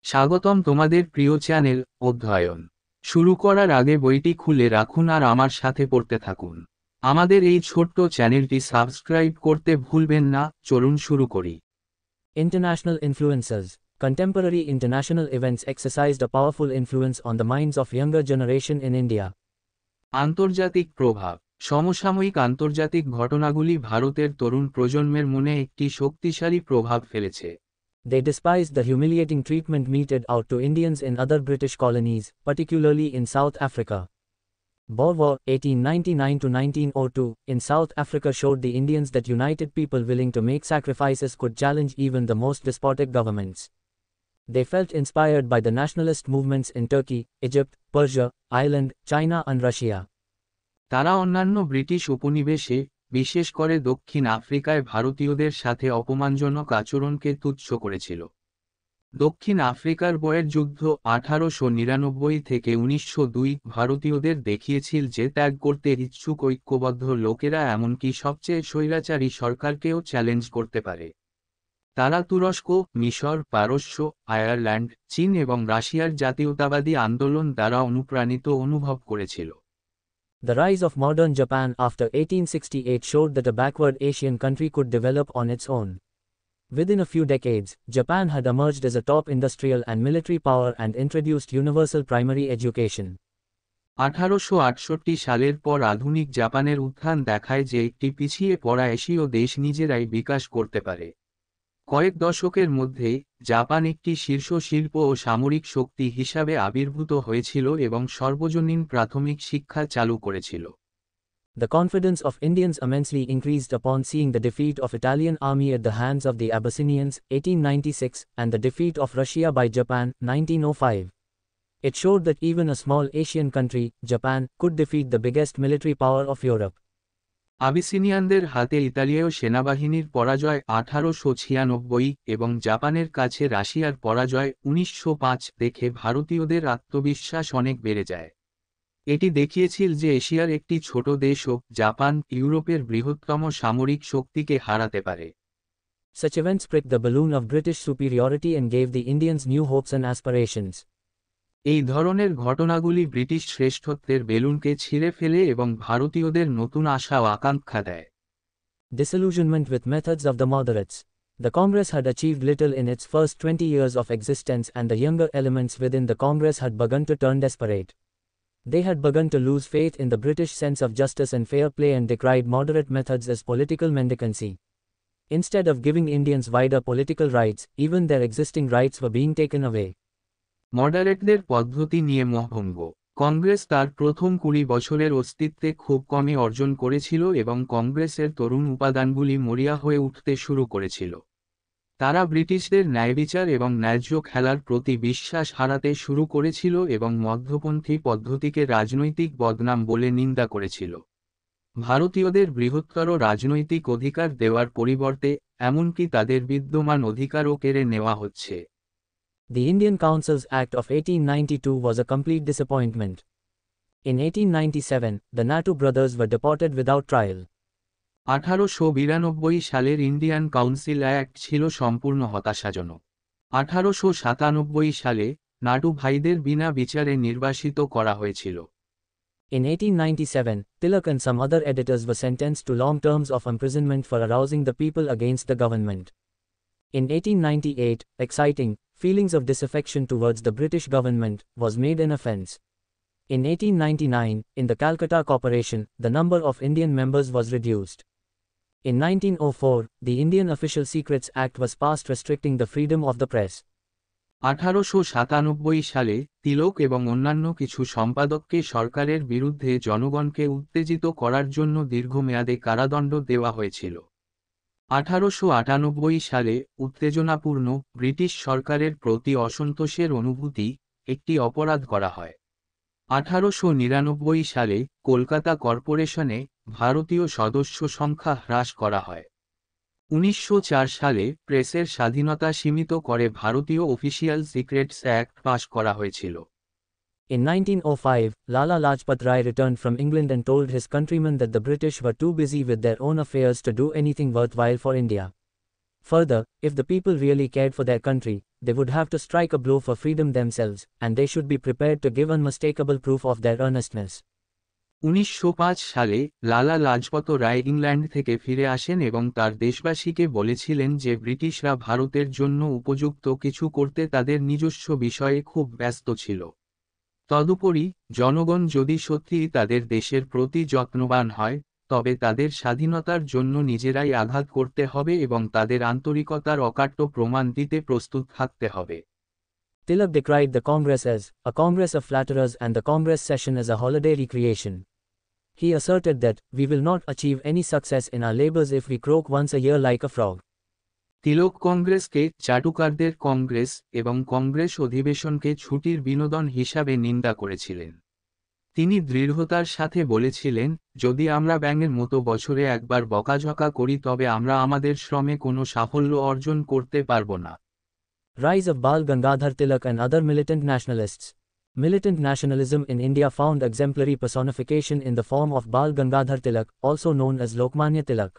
স্বাগতম তোমাদের প্রিয় চ্যানেল অধ্যয়ন শুরু করার আগে বইটি খুলে রাখুন আর আমার সাথে পড়তে থাকুন। আমাদের এই ছোট্ট চ্যানেলটি সাবস্ক্রাইব করতে ভুলবেন না। চলুন শুরু করি। International influences. Contemporary international events exercised a powerful influence on the minds of younger generation in India. আন্তর্জাতিক প্রভাব। সমসাময়িক আন্তর্জাতিক ঘটনাগুলি ভারতের তরুণ প্রজন্মের মনে একটি শক্তিশালী প্রভাব ফেলেছে। They despised the humiliating treatment meted out to Indians in other British colonies, particularly in South Africa. Boer War 1899 to 1902 in South Africa showed the Indians that united people willing to make sacrifices could challenge even the most despotic governments. They felt inspired by the nationalist movements in Turkey, Egypt, Persia, Ireland, China and Russia. তারা অন্যান্য British উপনিবেশে, বিশেষ করে দক্ষিণ আফ্রিকায় ভারতীয়দের সাথে অপমানজনক আচরণকে তুচ্ছ করেছিল। দক্ষিণ আফ্রিকার বয়ের যুদ্ধ 1899 থেকে 1902 ভারতীয়দের দেখিয়েছিল যে ত্যাগ করতে ইচ্ছুক ঐক্যবদ্ধ লোকেরা এমনকি সবচেয়ে স্বৈরাচারী সরকারকেও চ্যালেঞ্জ করতে পারে। তারা তুরস্ক, মিশর, পারস্য, আয়ারল্যান্ড, চীন এবং রাশিয়ার জাতীয়তাবাদী আন্দোলন দ্বারা অনুপ্রাণিত অনুভব করেছিল। The rise of modern Japan after 1868 showed that a backward Asian country could develop on its own. Within a few decades, Japan had emerged as a top industrial and military power and introduced universal primary education. 1868 সালের পর আধুনিক জাপানের উত্থান দেখায় যে একটি পিছিয়ে পড়া এশীয় দেশ নিজেরাই বিকাশ করতে পারে। কয়েক দশকের মধ্যে জাপান একটি শীর্ষ শিল্প ও সামরিক শক্তি হিসাবে আবির্ভূত হয়েছিল এবং সর্বজনীন প্রাথমিক শিক্ষা চালু করেছিল। The confidence of Indians immensely increased upon seeing the defeat of Italian army at the hands of the Abyssinians 1896 and the defeat of Russia by Japan 1905. It showed that even a small Asian country, Japan, could defeat the biggest military power of Europe. আবিসিনিয়ানদের হাতে ইতালীয় সেনাবাহিনীর পরাজয় 1896 এবং জাপানের কাছে রাশিয়ার পরাজয় 1905 দেখে ভারতীয়দের আত্মবিশ্বাস অনেক বেড়ে যায়। এটি দেখিয়েছিল যে এশিয়ার একটি ছোট দেশও, জাপান, ইউরোপের বৃহত্তম সামরিক শক্তিকে হারাতে পারে। Such events pricked the balloon of British superiority and gave the Indians new hopes and aspirations. এই ধরনের ঘটনাগুলি ব্রিটিশ শ্রেষ্ঠত্বের বেলুনকে ছিঁড়ে ফেলে এবং ভারতীয়দের নতুন আশা ও আকাঙ্ক্ষা দেয়। Disillusionment with methods of the moderates. The Congress had achieved little in its first 20 years of existence and the younger elements within the Congress had begun to turn desperate. They had begun to lose faith in the British sense of justice and fair play and decried moderate methods as political mendicancy. Instead of giving Indians wider political rights, even their existing rights were being taken away. মডারেটদের পদ্ধতি নিয়ে মোহভঙ্গ। কংগ্রেস তার প্রথম 20 বছরের অস্তিত্বে খুব কমই অর্জন করেছিল এবং কংগ্রেসের তরুণ উপাদানগুলি মরিয়া হয়ে উঠতে শুরু করেছিল। তারা ব্রিটিশদের ন্যায়বিচার এবং ন্যায্য খেলার প্রতি বিশ্বাস হারাতে শুরু করেছিল এবং মধ্যপন্থী পদ্ধতিকে রাজনৈতিক বদনাম বলে নিন্দা করেছিল। ভারতীয়দের বৃহত্তর রাজনৈতিক অধিকার দেওয়ার পরিবর্তে এমনকি তাদের বিদ্যমান অধিকারও কেড়ে নেওয়া হচ্ছে। The Indian Councils Act of 1892 was a complete disappointment. In 1897, the Natu brothers were deported without trial. 1892 সালের ইন্ডিয়ান কাউন্সিল অ্যাক্ট ছিল সম্পূর্ণ হতাশাজনক। 1897 সালে নাটু ভাইদের বিনা বিচারে নির্বাসিত করা হয়েছিল। In 1897, Tilak and some other editors were sentenced to long terms of imprisonment for arousing the people against the government. In 1898, exciting feelings of disaffection towards the British government was made an offence. In 1899, in the Calcutta Corporation, the number of Indian members was reduced. In 1904, the Indian Official Secrets Act was passed restricting the freedom of the press. 1897 সালে তিলক এবং অন্যান্য কিছু সম্পাদককে সরকারের বিরুদ্ধে জনগণকে উত্তেজিত করার জন্য দীর্ঘমেয়াদে কারাদণ্ড দেওয়া হয়েছিল। 1898 সালে উত্তেজনাপূর্ণ ব্রিটিশ সরকারের প্রতি অসন্তোষের অনুভূতি একটি অপরাধ করা হয়। 1899 সালে কলকাতা কর্পোরেশনে ভারতীয় সদস্য সংখ্যা হ্রাস করা হয়। 1904 সালে প্রেসের স্বাধীনতা সীমিত করে ভারতীয় অফিসিয়াল সিক্রেটস অ্যাক্ট পাশ করা হয়েছিল। In 1905, Lala Lajpat Rai returned from England and told his countrymen that the British were too busy with their own affairs to do anything worthwhile for India. Further, if the people really cared for their country, they would have to strike a blow for freedom themselves, and they should be prepared to give unmistakable proof of their earnestness. 1905 সালে Lala Lajpat Rai England থেকে ফিরে আসেন এবং তার দেশবাসীকে বলেছিলেন যে ব্রিটিশরা ভারতের জন্য উপযুক্ত কিছু করতে তাদের নিজস্ব বিষয়ে খুব ব্যস্ত ছিল। তদুপরি, জনগণ যদি সত্যিই তাদের দেশের প্রতি যত্নবান হয়, তবে তাদের স্বাধীনতার জন্য নিজেরাই আঘাত করতে হবে এবং তাদের আন্তরিকতার অকাট্য প্রমাণ দিতে প্রস্তুত থাকতে হবে। Tilak decried the Congress as a Congress of flatterers and the Congress session as a holiday recreation. He asserted that, "We will not achieve any success in our labors if we croak once a year like a frog." তিলক কংগ্রেসকে চাটুকারদের কংগ্রেস এবং কংগ্রেস অধিবেশনকে ছুটির বিনোদন হিসাবে নিন্দা করেছিলেন। তিনি দৃঢ়তার সাথে বলেছিলেন, যদি আমরা ব্যাঙের মতো বছরে একবার বকাঝকা করি তবে আমরা আমাদের শ্রমে কোনো সাফল্য অর্জন করতে পারব না। Rise of Bal Gangadhar Tilak and other militant nationalists. Militant nationalism in India found exemplary personification in the form of Bal Gangadhar Tilak, also known as Lokmanya Tilak.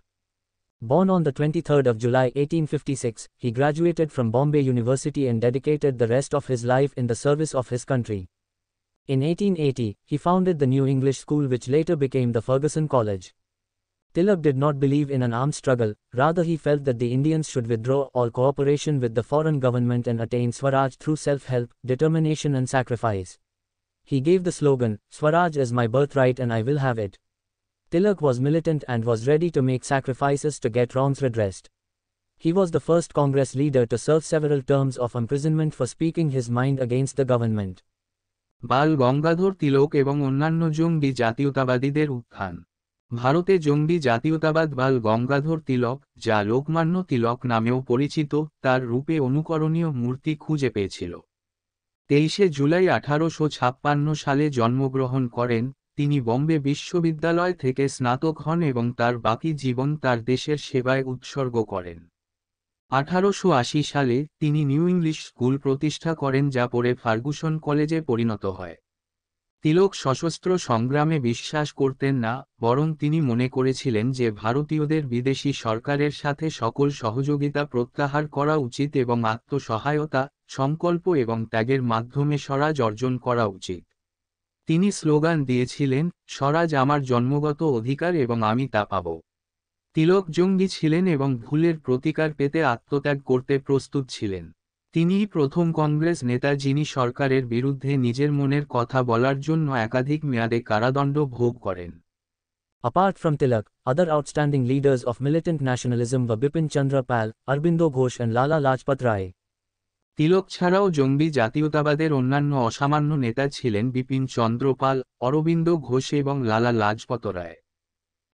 Born on the 23rd of July 1856, he graduated from Bombay University and dedicated the rest of his life in the service of his country. In 1880, he founded the New English School which later became the Fergusson College. Tilak did not believe in an armed struggle, rather he felt that the Indians should withdraw all cooperation with the foreign government and attain Swaraj through self-help, determination and sacrifice. He gave the slogan, "Swaraj is my birthright and I will have it." Tilak was militant and was ready to make sacrifices to get wrongs redressed. He was the first Congress leader to serve several terms of imprisonment for speaking his mind against the government. বাল গঙ্গাধর তিলক এবং অন্যান্য জঙ্গি জাতীয়তাবাদীদের উত্থান। ভারতে জঙ্গি জাতীয়তাবাদ বাল গঙ্গাধর তিলক, যা লোকমান্য তিলক নামেও পরিচিত, তার রূপে অনুকরণীয় মূর্তি খুঁজে পেয়েছিল। 23 জুলাই 1856 সালে জন্মগ্রহণ করেন। তিনি বোম্বে বিশ্ববিদ্যালয় থেকে স্নাতক হন এবং তার বাকি জীবন তার দেশের সেবায় উৎসর্গ করেন। 1880 সালে তিনি নিউ ইংলিশ স্কুল প্রতিষ্ঠা করেন যা পরে ফার্গুসন কলেজে পরিণত হয়। তিলক সশস্ত্র সংগ্রামে বিশ্বাস করতেন না, বরং তিনি মনে করেছিলেন যে ভারতীয়দের বিদেশি সরকারের সাথে সকল সহযোগিতা প্রত্যাহার করা উচিত এবং আত্মসহায়তা, সংকল্প এবং ত্যাগের মাধ্যমে স্বরাজ অর্জন করা উচিত। তিনি স্লোগান দিয়েছিলেন, স্বরাজ আমার জন্মগত অধিকার এবং আমি তা পাব। তিলক জঙ্গি ছিলেন এবং ভুলের প্রতিকার পেতে আত্মত্যাগ করতে প্রস্তুত ছিলেন। তিনিই প্রথম কংগ্রেস নেতা যিনি সরকারের বিরুদ্ধে নিজের মনের কথা বলার জন্য একাধিক মেয়াদে কারাদণ্ড ভোগ করেন। Apart from Tilak, other outstanding leaders of militant nationalism were Bipin Chandra Pal, Aurobindo Ghosh and Lala Lajpat Rai. তিলক ছাড়াও জঙ্গি জাতীয়তাবাদের অন্যান্য অসামান্য নেতা ছিলেন বিপিন চন্দ্র পাল, অরবিন্দ ঘোষ এবং Lala Lajpat Rai.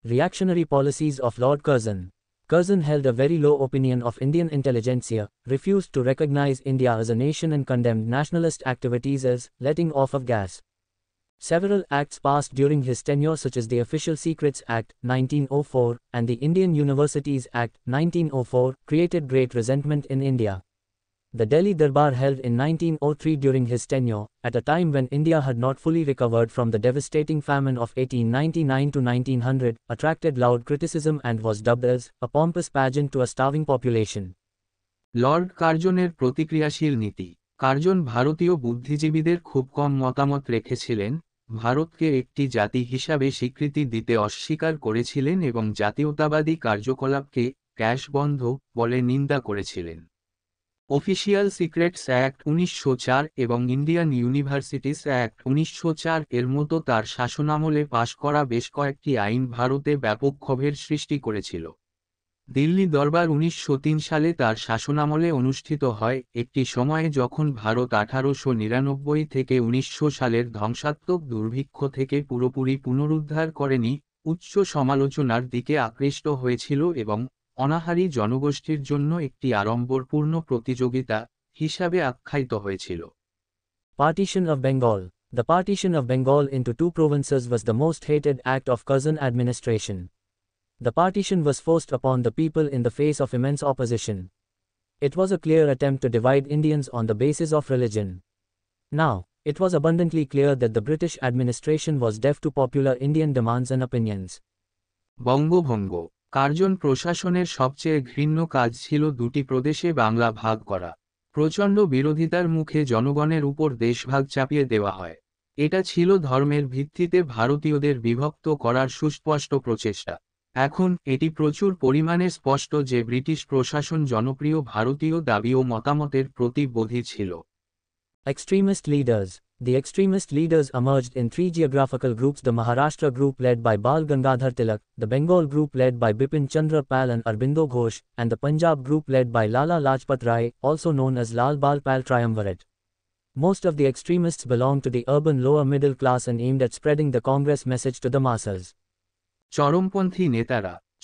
Reactionary policies of Lord Curzon. Curzon held a very low opinion of Indian intelligentsia, refused to recognize India as a nation and condemned nationalist activities as letting off of gas. Several acts passed during his tenure such as the Official Secrets Act, 1904, and the Indian Universities Act, 1904, created great resentment in India. The Delhi Darbar held in 1903 during his tenure, at a time when India had not fully recovered from the devastating famine of 1899 to 1900, attracted loud criticism and was dubbed as a pompous pageant to a starving population. Lord কার্জনের প্রতিক্রিয়াশীল নীতি। Curzon ভারতীয় বুদ্ধিজীবীদের খুব কম মতামত রেখেছিলেন, ভারতকে একটি জাতি হিসাবে স্বীকৃতি দিতে অস্বীকার করেছিলেন এবং জাতীয়তাবাদী কার্যকলাপকে ক্যাশ বন্ধ বলে নিন্দা করেছিলেন। অফিসিয়াল সিক্রেটস অ্যাক্ট 1904 এবং ইন্ডিয়ান ইউনিভার্সিটিস অ্যাক্ট 1904 এর মতো তার শাসনামলে পাশ করা বেশ কয়েকটি আইন ভারতে ব্যাপক ক্ষোভের সৃষ্টি করেছিল। দিল্লি দরবার 1903 সালে তার শাসনামলে অনুষ্ঠিত হয়, একটি সময়ে যখন ভারত 1899 থেকে 1900 সালের ধ্বংসাত্মক দুর্ভিক্ষ থেকে পুরোপুরি পুনরুদ্ধার করেনি, উচ্চ সমালোচনার দিকে আকৃষ্ট হয়েছিল এবং অনাহারী জনগোষ্ঠীর জন্য একটি আড়ম্বরপূর্ণ প্রতিযোগিতা হিসাবে আখ্যায়িত হয়েছিল। Partition of Bengal. The partition of Bengal into two provinces was the most hated act of Curzon administration. The partition was forced upon the people in the face of immense opposition. It was a clear attempt to divide Indians on the basis of religion. Now, it was abundantly clear that the British administration was deaf to popular Indian demands and opinions. বঙ্গভঙ্গ। Curzon প্রশাসনের সবচেয়ে ঘৃণ্য কাজ ছিল দুটি প্রদেশে বাংলা ভাগ করা। প্রচণ্ড বিরোধিতার মুখে জনগণের উপর দেশভাগ চাপিয়ে দেওয়া হয়। এটা ছিল ধর্মের ভিত্তিতে ভারতীয়দের বিভক্ত করার সুস্পষ্ট প্রচেষ্টা। এখন এটি প্রচুর পরিমাণে স্পষ্ট যে ব্রিটিশ প্রশাসন জনপ্রিয় ভারতীয় দাবি ও মতামতের প্রতি বধির ছিল। Extremist leaders. The extremist leaders emerged in three geographical groups: the Maharashtra group led by Bal Gangadhar Tilak, the Bengal group led by Bipin Chandra Pal and Arbindo Ghosh, and the Punjab group led by Lala Lajpat Rai, also known as Lal Bal Pal Triumvirate. Most of the extremists belonged to the urban lower middle class and aimed at spreading the Congress message to the masses.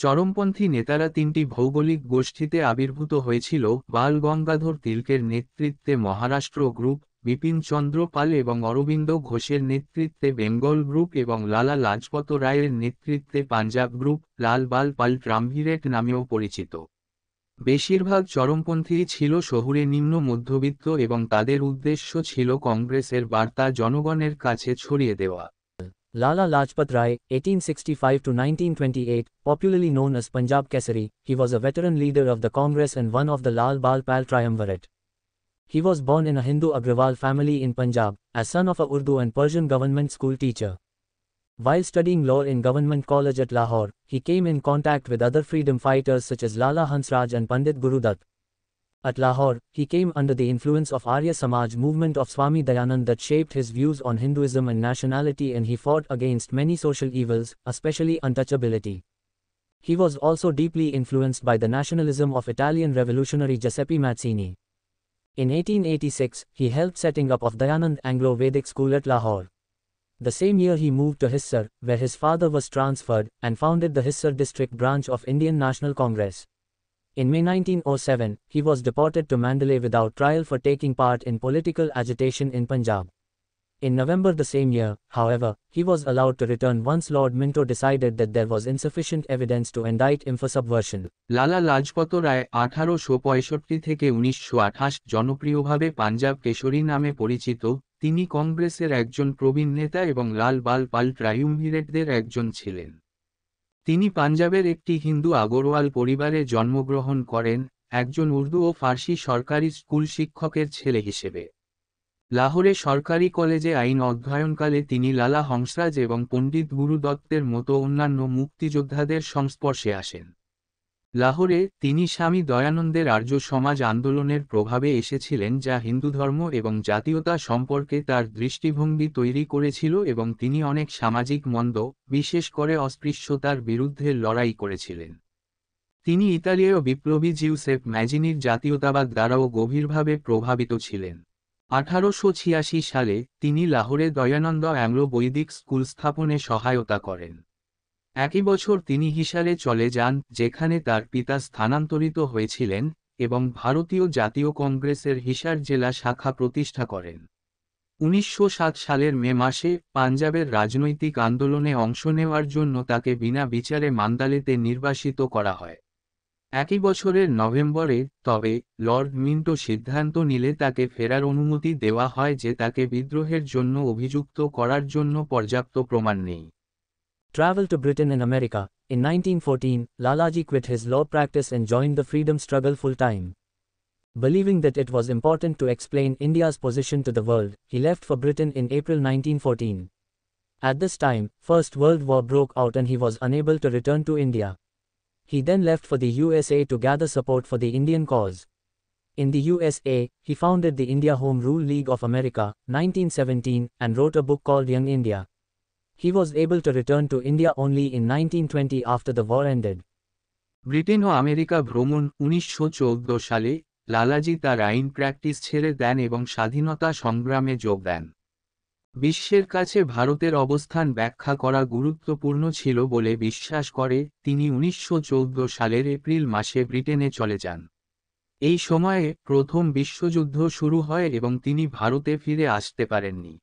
চরমপন্থী নেতারা তিনটি ভৌগোলিক গোষ্ঠীতে আবির্ভূত হয়েছিল: বাল গঙ্গাধর তিলকের নেতৃত্বে Maharashtra group, Bipin Chandra Pal এবং অরবিন্দ ঘোষের নেতৃত্বে বেঙ্গল গ্রুপ এবং লালা লাজপত রায়ের নেতৃত্বে পাঞ্জাব গ্রুপ, লাল বাল পাল ট্রামভিরেট নামেও পরিচিত। বেশিরভাগ চরমপন্থী ছিল শহুরে নিম্ন মধ্যবিত্ত এবং তাদের উদ্দেশ্য ছিল কংগ্রেসের বার্তা জনগণের কাছে ছড়িয়ে দেওয়া। Lala Lajpat Rai, 1865 to 1928, popularly known as Punjab Kesari, he was a veteran leader of the Congress and one of the Lal Bal Pal Triumvirate. He was born in a Hindu Agrawal family in Punjab, as son of a Urdu and Persian government school teacher. While studying law in Government College at Lahore, he came in contact with other freedom fighters such as Lala Hansraj and Pandit Guru Dutt. At Lahore, he came under the influence of Arya Samaj movement of Swami Dayanand that shaped his views on Hinduism and nationality, and he fought against many social evils, especially untouchability. He was also deeply influenced by the nationalism of Italian revolutionary Giuseppe Mazzini. In 1886, he helped setting up of Dayanand Anglo-Vedic School at Lahore. The same year he moved to Hissar, where his father was transferred, and founded the Hissar district branch of Indian National Congress. In May 1907, he was deported to Mandalay without trial for taking part in political agitation in Punjab. In November the same year, however, he was allowed to return once Lord Minto decided that there was insufficient evidence to indict him for subversion. Lala Lajpat Rai 1865 থেকে 1928 জনপ্রিয়ভাবে পাঞ্জাব কেশরী নামে পরিচিত। তিনি কংগ্রেসের একজন প্রবীণ নেতা এবং লাল বাল পাল ট্রাইউমভিরেটদের একজন ছিলেন। তিনি পাঞ্জাবের একটি হিন্দু আগরওয়াল পরিবারে জন্মগ্রহণ করেন, একজন উর্দু ও ফার্সি সরকারি স্কুল শিক্ষকের ছেলে হিসেবে। লাহোরে সরকারি কলেজে আইন অধ্যয়নকালে তিনি লালা হংসরাজ এবং পণ্ডিত গুরু দত্তের মতো অন্যান্য মুক্তিযোদ্ধাদের সংস্পর্শে আসেন। লাহোরে তিনি স্বামী দয়ানন্দের আর্য সমাজ আন্দোলনের প্রভাবে এসেছিলেন, যা হিন্দুধর্ম এবং জাতীয়তা সম্পর্কে তার দৃষ্টিভঙ্গি তৈরি করেছিল, এবং তিনি অনেক সামাজিক মন্দ, বিশেষ করে অস্পৃশ্যতার বিরুদ্ধে লড়াই করেছিলেন। তিনি ইতালীয় বিপ্লবী জিউসেপ ম্যাজিনির জাতীয়তাবাদ দ্বারাও গভীরভাবে প্রভাবিত ছিলেন। 1886 সালে তিনি লাহোরে দয়ানন্দ অ্যাংলো বৈদিক স্কুল স্থাপনে সহায়তা করেন। একই বছর তিনি হিসারে চলে যান, যেখানে তার পিতা স্থানান্তরিত হয়েছিলেন, এবং ভারতীয় জাতীয় কংগ্রেসের হিসার জেলা শাখা প্রতিষ্ঠা করেন। 1907 সালের মে মাসে পাঞ্জাবের রাজনৈতিক আন্দোলনে অংশ নেওয়ার জন্য তাকে বিনা বিচারে মান্দালেতে নির্বাসিত করা হয়। একই বছরের নভেম্বরে, তবে, লর্ড মিন্টো সিদ্ধান্ত নিলে তাকে ফেরার অনুমতি দেওয়া হয় যে তাকে বিদ্রোহের জন্য অভিযুক্ত করার জন্য পর্যাপ্ত প্রমাণ নেই। Travel to Britain and America. In 1914, Lalaji quit his law practice and joined the freedom struggle full-time. Believing that it was important to explain India's position to the world, he left for Britain in April 1914. At this time, First World War broke out and he was unable to return to India. He then left for the USA to gather support for the Indian cause. In the USA, he founded the India Home Rule League of America, 1917, and wrote a book called Young India. He was able to return to India only in 1920 after the war ended. Britain ও America ভ্রমণ। 1914 সালে লালাজি তার আইন practice ছেড়ে দেন এবং স্বাধীনতা সংগ্রামে যোগ দেন। বিশ্বের কাছে ভারতের অবস্থান ব্যাখ্যা করা গুরুত্বপূর্ণ ছিল বলে বিশ্বাস করে তিনি 1914 সালের এপ্রিল মাসে ব্রিটেনে চলে যান। এই সময়ে প্রথম বিশ্বযুদ্ধ শুরু হয় এবং তিনি ভারতে ফিরে আসতে পারেননি।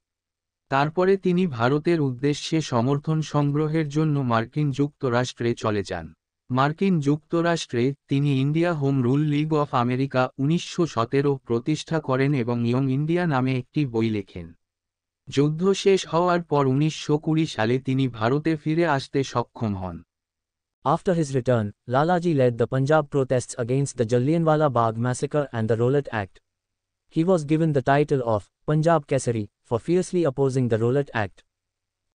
তারপরে তিনি ভারতের উদ্দেশ্যে সমর্থন সংগ্রহের জন্য মার্কিন যুক্তরাষ্ট্রে চলে যান। মার্কিন যুক্তরাষ্ট্রে তিনি India home rule League of America 1917 প্রতিষ্ঠা করেন এবং ইয়ং ইন্ডিয়া নামে একটি বই লেখেন। যুদ্ধ শেষ হওয়ার পর 1920 সালে তিনি ভারতে ফিরে আসতে সক্ষম হন। After his return, Lalaji led the Punjab protests against the Jallianwala Bagh massacre and the Rowlatt Act. He was given the title of Punjab Kesari for fiercely opposing the Rowlatt Act.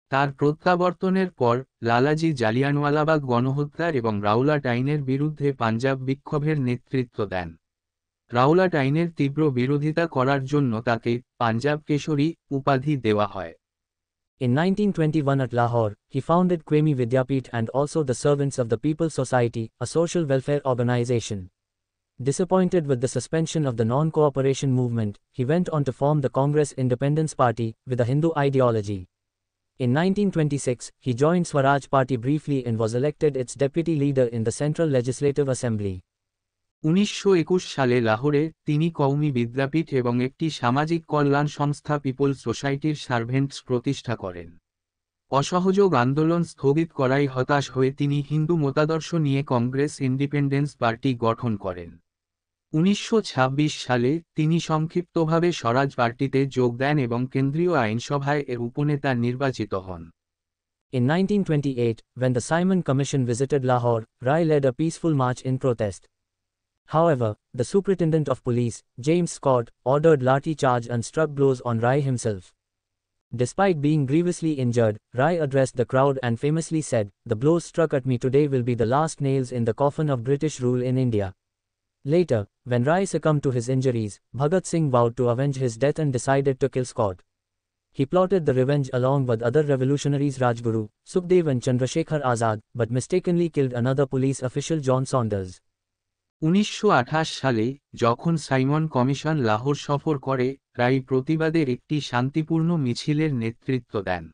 তার প্রত্যাবর্তনের পর লালাজি জালিয়ানওয়ালাবাগ গণহত্যার এবং Rowlatt আইনের বিরুদ্ধে পাঞ্জাব বিক্ষোভের নেতৃত্ব দেন। Rowlatt আইনের তীব্র বিরোধিতা করার জন্য তাকে পাঞ্জাব কেশরী উপাধি দেওয়া হয়। In 1921 at Lahore, he founded Quemi Vidyapith and also the Servants of the People's Society, a social welfare organization. Disappointed with the suspension of the non-cooperation movement, he went on to form the Congress Independence Party, with a Hindu ideology. In 1926, he joined Swaraj Party briefly and was elected its deputy leader in the Central Legislative Assembly. 1921 সালে লাহোরে তিনি কওমি বিদ্যাপীঠ এবং একটি সামাজিক কল্যাণ সংস্থা people's সোসাইটির servants প্রতিষ্ঠা করেন। অসহযোগ আন্দোলন স্থগিত করায় হতাশ হয়ে তিনি হিন্দু মতাদর্শ নিয়ে কংগ্রেস ইন্ডিপেন্ডেন্স পার্টি গঠন করেন। 1926 সালে তিনি সংক্ষিপ্তভাবে স্বরাজ পার্টিতে যোগ দেন এবং কেন্দ্রীয় আইনসভায় এর উপনেতা নির্বাচিত হন। In 1928, when the Simon Commission visited Lahore, Rai led a peaceful march in protest. However, the Superintendent of Police, James Scott, ordered lathi charge and struck blows on Rai himself. Despite being grievously injured, Rai addressed the crowd and famously said, "The blows struck at me today will be the last nails in the coffin of British rule in India." Later, when Rai succumbed to his injuries, Bhagat Singh vowed to avenge his death and decided to kill Scott. He plotted the revenge along with other revolutionaries Rajguru, Sukhdev and Chandrasekhar Azad, but mistakenly killed another police official John Saunders. 1928 সালে যখন Simon commission Lahore সফর করে, রাই প্রতিবাদের একটি শান্তিপূর্ণ মিছিলের নেতৃত্ব দেন।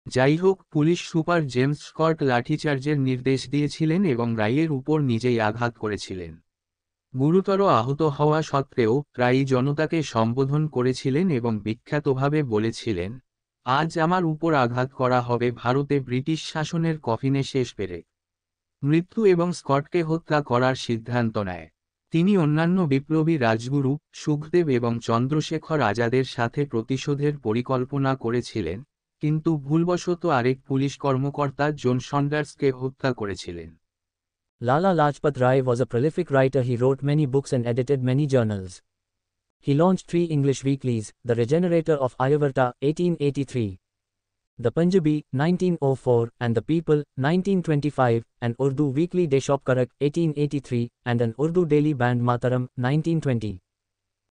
যাই হোক, পুলিশ সুপার জেমস স্কট লাঠিচার্জের নির্দেশ দিয়েছিলেন এবং রাইয়ের উপর নিজেই আঘাত করেছিলেন। গুরুতর আহত হওয়া সত্ত্বেও রাই জনতাকে সম্বোধন করেছিলেন এবং বিখ্যাতভাবে বলেছিলেন, "আজ আমার উপর আঘাত করা হবে ভারতে ব্রিটিশ শাসনের কফিনে শেষ পেরে।" মৃত্যু এবং স্কটকে হত্যা করার সিদ্ধান্ত নেয়। তিনি অন্যান্য বিপ্লবী রাজগুরু, সুখদেব এবং চন্দ্রশেখর আজাদের সাথে প্রতিশোধের পরিকল্পনা করেছিলেন, কিন্তু ভুলবশত আরেক পুলিশ কর্মকর্তা জন সন্ডার্সকে হত্যা করেছিলেন। Lala Lajpat Rai was a prolific writer. He wrote many books and edited many journals. He launched 3 English weeklies, The Regenerator of Aryavarta, 1883. The Punjabi, 1904, and The People, 1925, an Urdu weekly Deshopkarak, 1883, and an Urdu daily band Mataram, 1920.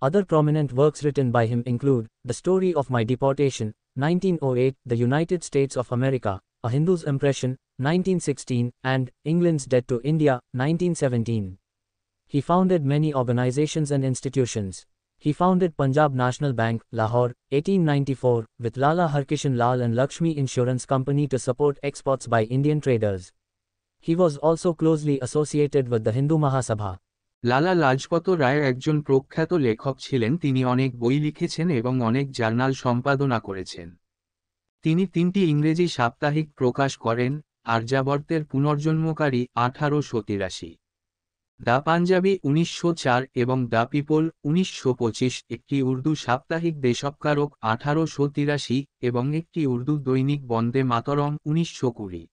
Other prominent works written by him include The Story of My Deportation, 1908, The United States of America, A Hindu's Impression, 1916, and England's Debt to India, 1917. He founded many organizations and institutions. He founded Punjab National Bank, Lahore, 1894, with Lala Harkishan Lal and Lakshmi Insurance Company to support exports by Indian traders. He was also closely associated with the Hindu Mahasabha. Lala Lajpat Rai একজন প্রখ্যাত লেখক ছিলেন। তিনি অনেক বই লিখেছেন এবং অনেক জার্নাল সম্পাদনা করেছেন। তিনি 3টি ইংরেজি সাপ্তাহিক প্রকাশ করেন: আর্যাবর্তের পুনর্জন্মকারী 1883, দ্য পাঞ্জাবি 1904 এবং দ্য পিপল 1925, একটি উর্দু সাপ্তাহিক দেশপ্কারক 1883 এবং একটি উর্দু দৈনিক বন্দে মাতরম 1920।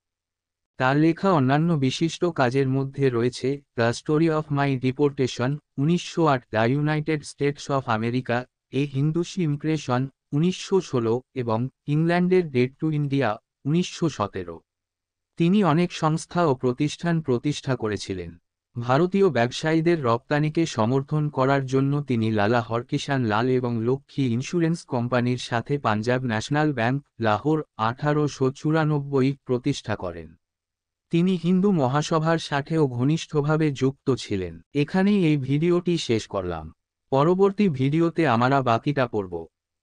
তার লেখা অন্যান্য বিশিষ্ট কাজের মধ্যে রয়েছে the story of my deportation 1908, the United states of America, A Hindus impression 1916 এবং ইংল্যান্ডের ডেট টু ইন্ডিয়া 1917। তিনি অনেক সংস্থা ও প্রতিষ্ঠান প্রতিষ্ঠা করেছিলেন। ভারতীয় ব্যবসায়ীদের রপ্তানিকে সমর্থন করার জন্য তিনি লালা হরকিষান লাল এবং লক্ষ্মী ইন্স্যুরেন্স কোম্পানির সাথে পাঞ্জাব ন্যাশনাল ব্যাংক, লাহোর, 1894 প্রতিষ্ঠা করেন। তিনি হিন্দু মহাসভার সাথেও ঘনিষ্ঠভাবে যুক্ত ছিলেন। এখানেই এই ভিডিওটি শেষ করলাম। পরবর্তী ভিডিওতে আমরা বাকিটা পড়ব।